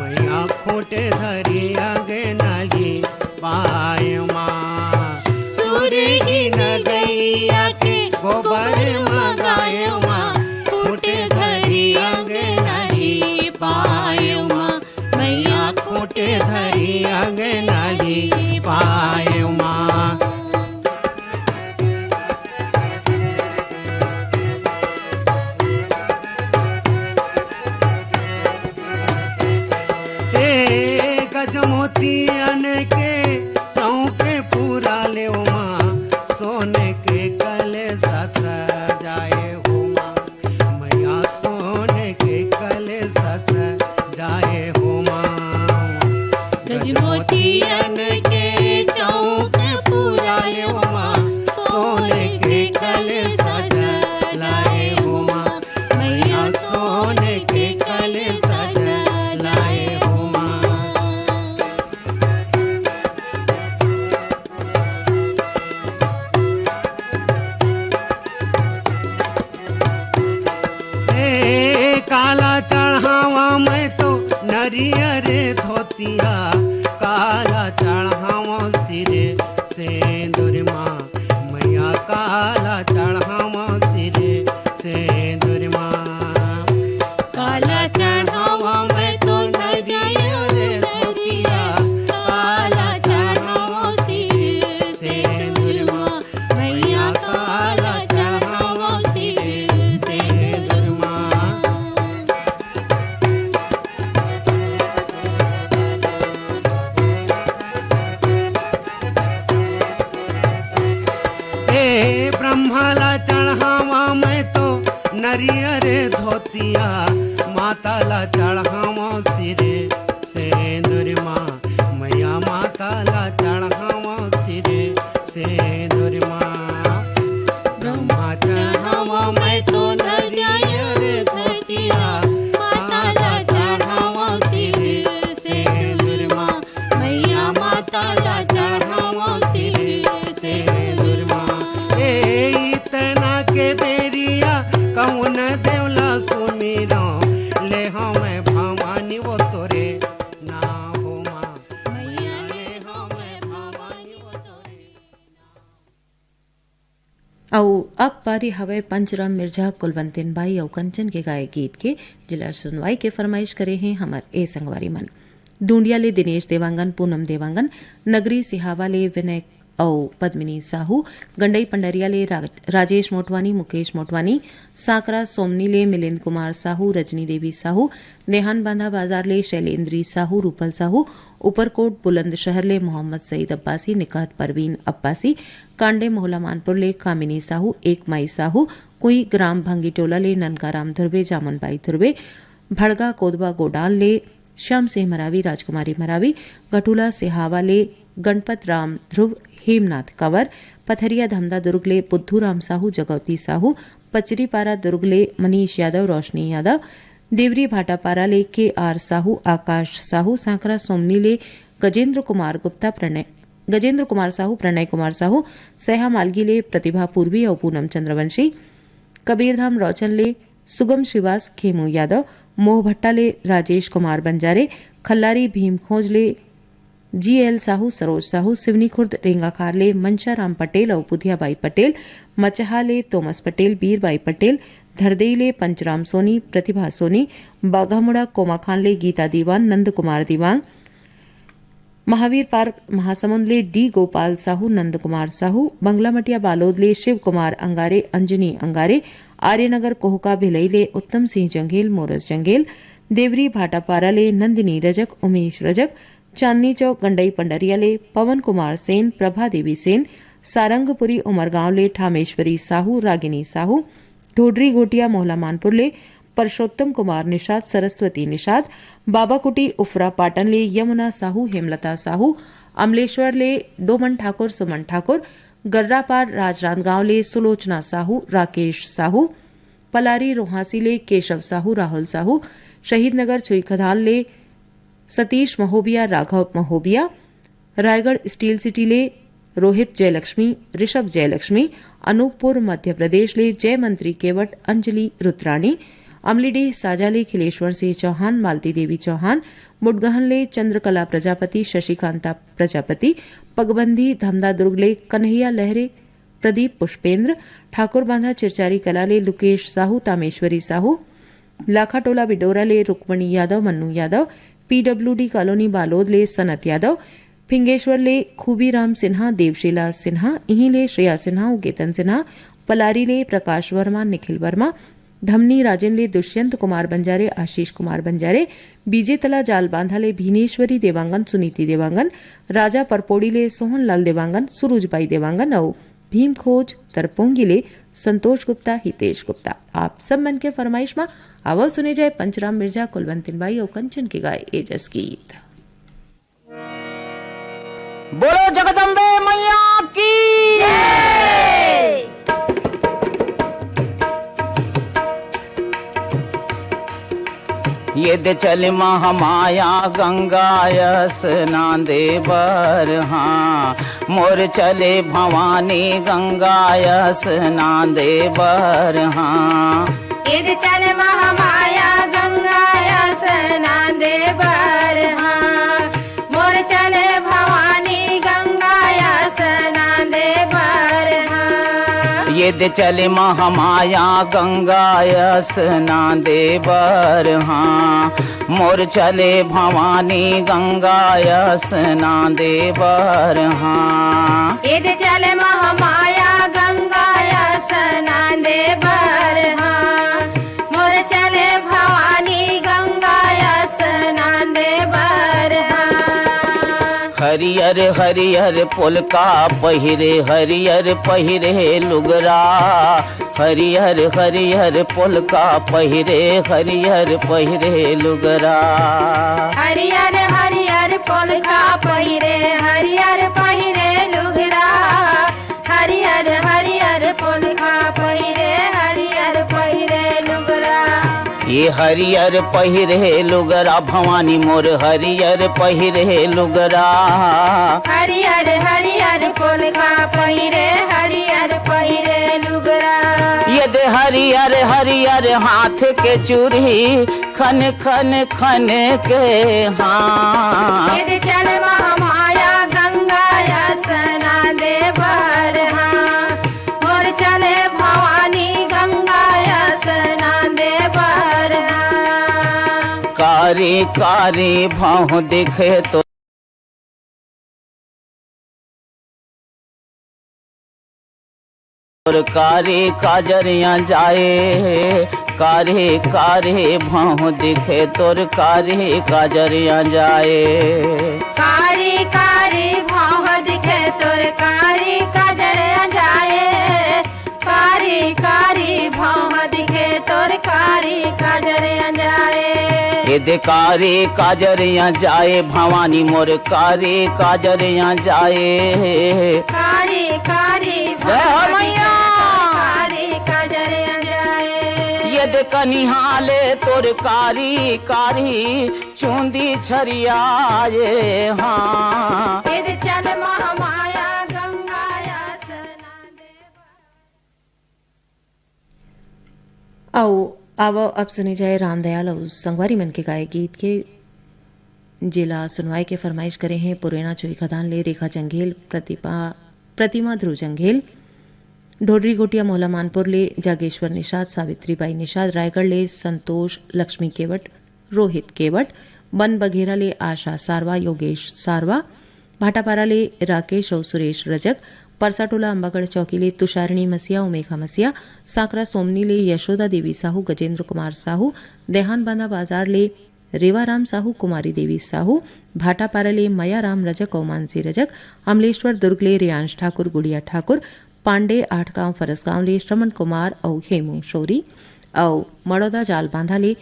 मैया खोटे धरी अंगनाली पाए माँ। सुरहीन गैया के गोबर मगाए माँ खोटे धरी अंगनाली पाए माँ मैया खोटे धरी अंगनाली पाए माँ। गजमोतियन के चौके पूरा ले माँ सोने के कले सजाए हो माँ मैया सोने के कले सजाए हो माँ। गजमोतियन के चौके पूरा ले माँ सोने के कले सजाए हो माँ मैया सोने के कले सजाए हो माँ। काला चढ़ावा मैं तो नरियर धोतिया काला चढ़ावा सिरे सेंदुर माँ मैया काला चढ़ावा सिरे सेंदुर माँ। काला चढ़ावा मैं तो नरियर धोतिया काला चढ़ावा सिरे सेंदुर माँ मैया काला चढ़ावा सिरे सेंदुर माँ। ब्रह्माला चढ़ावा मैं तो नरियर धोतिया माताला चढ़ावा सिरे सेंदुर माँ मैया माताला चढ़ावा सिरे सेंदुर माँ। ब्रह्मा चढ़ावा मैं तो नरियर धोतिया माताला चढ़ावा सिरे सेंदुर माँ मैया माताला चढ़ावा सिरे सेंदुर माँ। इतना के बेरिया कौन देवला सुमीरा ले हम भवानी वो तोरे ना हो माँ मैया ले हम भवानी वो तोरे। औ अब पारी हवे पंचराम मिर्जा कुलवंतिन बाई और कंचन के गाए गीत के जिला सुनवाई के फरमाइश करे हैं हमार ए संगवारी मन। डूंडिया ले दिनेश देवांगन, पूनम देवांगन, नगरी सिहावा ले विनय और पद्मिनी साहू, गंडई पंडरिया ले राजेश मोटवानी, मुकेश मोटवानी, साकरा सोमनी ले मिलिंद कुमार साहू, रजनी देवी साहू, नेहान बांधा बाजार ले शैलेंद्री साहू, रूपल साहू, ऊपरकोट बुलंदशहर ले मोहम्मद सईद अब्बासी, निकात परवीन अब्बासी, कांडे मोहला मानपुर ले कामिनी साहू, एक माई साहू, कुई ग्राम भंगी टोला ले ननकाराम धुर्वे, जामुनबाई धुर्वे, भड़गा कोदबा गोडान ले श्याम सिंह मरावी, राजकुमारी मरावी, गठूला सिहावा ले गणपत राम ध्रुव, हेमनाथ कंवर, पथरिया धमदा दुर्ग ले बुद्धू राम साहू, जगौती साहू, पचरीपारा दुर्ग ले मनीष यादव, रोशनी यादव, देवरी भाटापारा ले के आर साहू, आकाश साहू, सांकरा सोमनी ले गजेंद्र कुमार साहू, प्रणय कुमार साहू, सहा मालगी ले प्रतिभा पूर्वी और पूनम चंद्रवंशी, कबीरधाम रोचन ले सुगम श्रीवास, खेमू यादव, मोह भट्टा ले राजेश कुमार बंजारे, खल्लारी भीम खोज ले जीएल साहू, सरोज साहू, सिवनी खुर्द रेंगाखार ले मनशाराम पटेल और पुधियाबाई पटेल, मचहा ले तोमस पटेल, बीरबाई पटेल, धरदेई ले पंचराम सोनी, प्रतिभा सोनी, बाघामुड़ा कोमाखान ले गीता दीवान, नंद कुमार दीवान, महावीर पार्क महासमुंद ले डी गोपाल साहू, नंद कुमार साहू, बंगलामटिया बालोद ले शिव कुमार अंगारे, अंजनी अंगारे, आर्यनगर कोहका भिलई ले उत्तम सिंह जंगेल, मोरस जंगेल, देवरी भाटापारा ले नंदिनी रजक, उमेश रजक, चांदनी चौक गंडई पंडरिया ले पवन कुमार सेन, प्रभा देवी सेन, सारंगपुरी उमरगांव ले ठामेश्वरी साहू, रागिनी साहू, ढोडरी घोटिया मोहला मानपुर ले परशोत्तम कुमार निषाद, सरस्वती निषाद, बाबाकुटी उफरा पाटन ले यमुना साहू, हेमलता साहू, अमलेश्वर ले डोमन ठाकुर, सुमन ठाकुर, गर्रापार राजनांदगांव ले सुलोचना साहू, राकेश साहू, पलारी रोहासी ले केशव साहू, राहुल साहू, शहीद नगर छुईखदान ले सतीश महोबिया, राघव महोबिया, रायगढ़ स्टील सिटी ले रोहित जयलक्ष्मी, ऋषभ जयलक्ष्मी, अनूपपुर मध्य प्रदेश ले जय मंत्री केवट, अंजलि रुद्राणी, अमलीडीह साजा ले खिलेश्वर सिंह चौहान, मालती देवी चौहान, मुडगहन ले चंद्रकला प्रजापति, शशिकांता प्रजापति, पगबंधी धमदा दुर्ग ले कन्हैया लहरे, प्रदीप पुष्पेंद्र, ठाकुर बांधा चिरचारी कला ले लुकेश साहू, तामेश्वरी साहू, लाखाटोला बिडोरा ले रुक्मणी यादव, मन्नू यादव, पीडब्ल्यूडी कॉलोनी बालोद ले सनत यादव, फिंगेश्वर ले खूबीराम सिन्हा, देवशीला सिन्हा, इहीं ले श्रेया सिन्हा, गेतन सिन्हा, पलारी ले प्रकाश वर्मा, निखिल वर्मा, धमनी राजिम ले दुष्यंत कुमार बंजारे, आशीष कुमार बंजारे, बीजेतला जाल बांधा ले भीनेश्वरी देवांगन, सुनीति देवांगन, राजा परपोड़ी ले सोहनलाल देवांगन, सुरुजबाई देवांगन और भीम खोज तरपोंगी ले संतोष गुप्ता, हितेश गुप्ता। आप सब मन के फरमाइश में आवाज सुने जाए पंचराम मिर्जा, कुलवंतिन बाई और कंचन के गाय एजस गीत। बोलो जगदम्बे मैया की ये दे चल महामाया गंगायस नांदे बर, हाँ मोर चले भवानी गंगायस नांदे बर, हाँ इद चल महामाया गंगाया स्नांदे बर, हाँ मोर चले भवानी गंगाया स्नांदे बर, हाँ ये दे चले महामाया गंगायस नांदे बर, हाँ मोर चले भवानी गंगायस नांदे बर, हाँ इद चल महामाया गंगाया स्नांदे बर, हाँ मोर चले भवानी गंगाया स्नांदे बर, हाँ हरियर हरियर पुलका पहिरे, हरियर पहिरे लुगरा, हरियर हरियर पुलका पहिरे, हरियर पहिरे लुगरा, हरियर हरियर पोलका पहिरे, हरियर पहिरे लुगरा, हरियर हरियर पोलका पहिरे, हरियर पहिरे लुगरा। ये हरियर पहिरे लुगरा भवानी मोर हरियर पहिरे लुगरा, हरियर हरियर पोलका पहिरे, हरियर पहिरे लुगरा। ये दे हरियर हरियर हाथ के चूड़ी खन खन खन के, हाँ इद चल महामाया गंगाया स्नांदे बर, हाँ मोर चले भवानी गंगाया स्नांदे बर, हाँ कारी कारी भाव दिखे तो कारी काजरिया जाए, कारे कारे भाव दिखे तोर कारी काजरिया जाए, कारी कारी भाव दिखे तोर कारी काजरिया जाए, कारी कारी भाव दिखे तोर कारी काजरिया जाए। ये दे कारी काजरिया जाए भवानी मोर कारी काजरिया जाए, कारी कारी जय हो मैया। कारी काजरिया जाए। यद के कनिहाले तोर कारी कारी चूंदी छरियाए हाँ फिर चल महामाया गंगाया स्नान देवा। आओ अब सुने जाए रामदयाल और संगवारी मन के गाए गीत के जिला सुनवाई के फरमाइश करे हैं पुरेना चोई खदान ले रेखा जंघेल प्रतिमा ध्रुव जंघेल ढोडरी गोटिया मोहला मानपुर ले जागेश्वर निषाद सावित्रीबाई निषाद रायगढ़ ले संतोष लक्ष्मी केवट रोहित केवट बन बघेरा ले आशा सारवा योगेश सारवा भाटापारा ले राकेश और सुरेश रजक परसाटोला अंबागढ़ चौकी ले तुषारिणी मसिया उमेखा मसिया साकरा सोमनी ले यशोदा देवी साहू गजेंद्र कुमार साहू देहान बांधा बाजार ले रेवाराम साहू कुमारी देवी साहू भाटापारा ले मयाराम रजक और मानसी रजक अमलेश्वर दुर्ग ले रियांश ठाकुर गुड़िया ठाकुर पांडे आठगांव फरसगांव ले श्रमण कुमार और हेमू शौरी और मड़ौदा जाल बांधा ले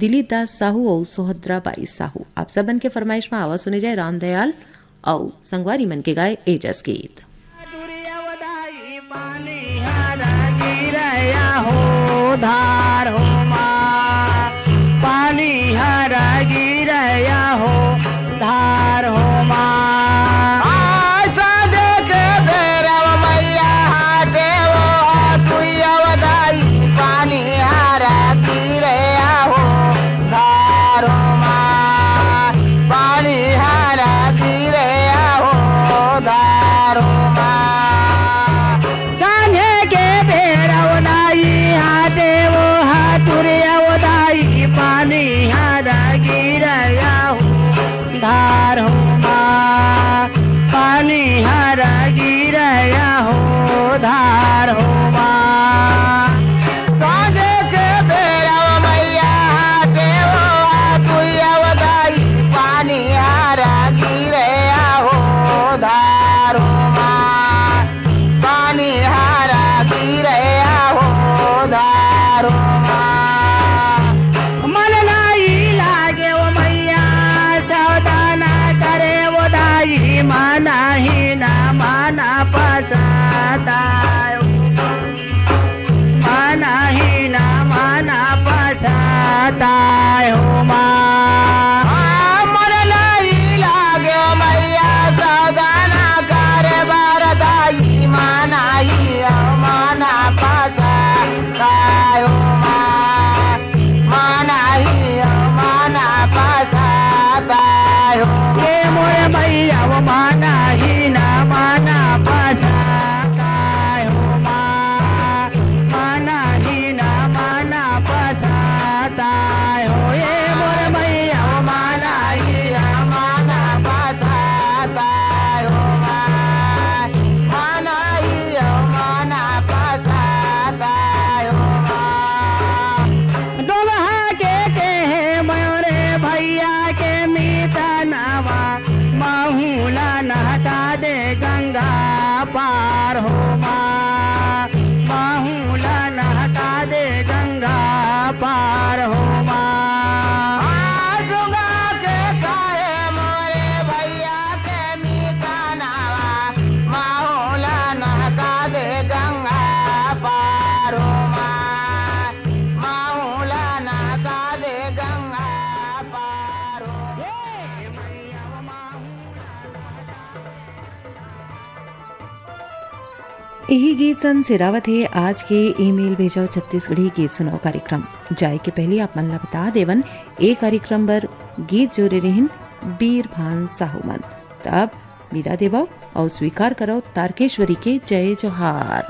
दिलीप दास साहू और सुभद्राबाई साहू। आप सबन के फरमाइश में आवाज सुने जाए रामदयाल और संगवारी मन के गाए एजस गीत। हो धार हो माँ पानी हरा गिरया हो धार हो माँ आशा देख भैरव मैया देवो तुया वदाई पानी हारा गिरया हो धार हो माँ पानी हारा गिरया हो धार हो माँ कान्हे के भैरव नाई हाथे वो हाथुरिया वदाई पानी हरा गिरया हो धार हो माँ पानी हरा गिरया हो धार हो माँ साँझे के भैरव मैया देवो तुया वदाई पानी हारा गिरया हो धार हो माँ पानी हारा गिरया हो धार हो माँ मन नाही लागे वो मैया सावधाना करे वो दाई माना ही ना माना पसाता माना ही ना माना पसाता हो माँ मन नहीं लागे मैया सावधाना करे बारदाई माना ही माना पासा काय माँ माना ही माना पासा काय ये मोरे मैया वो माना ही ना माना पसाता हो माँ माना ही ना माना पसाता हो ये मोरे मैया वो माना ही माना पासा काय माना ही माना पासा काय दोल्हा के कहे मोरे भैया के मीता नावा माहूला नहटा दे गंगा पार हो माँ माहूला नहटा दे गंगा पार हो माँ जुगा के काहे मोरे भैया के मीता नावा माहौला नहका दे गंगा पार हो माँ माहौला नहका दे गंगा पार हो यही गीत सन सिरावत है आज के ईमेल भेजाओ छत्तीसगढ़ी गीत सुनाओ कार्यक्रम जाए के पहले आप मन ला बता देवन ए कार्यक्रम बर गीत जोरे रहिन बीर भान साहुमन तब विदा देवो और स्वीकार करो तारकेश्वरी के जय जोहार।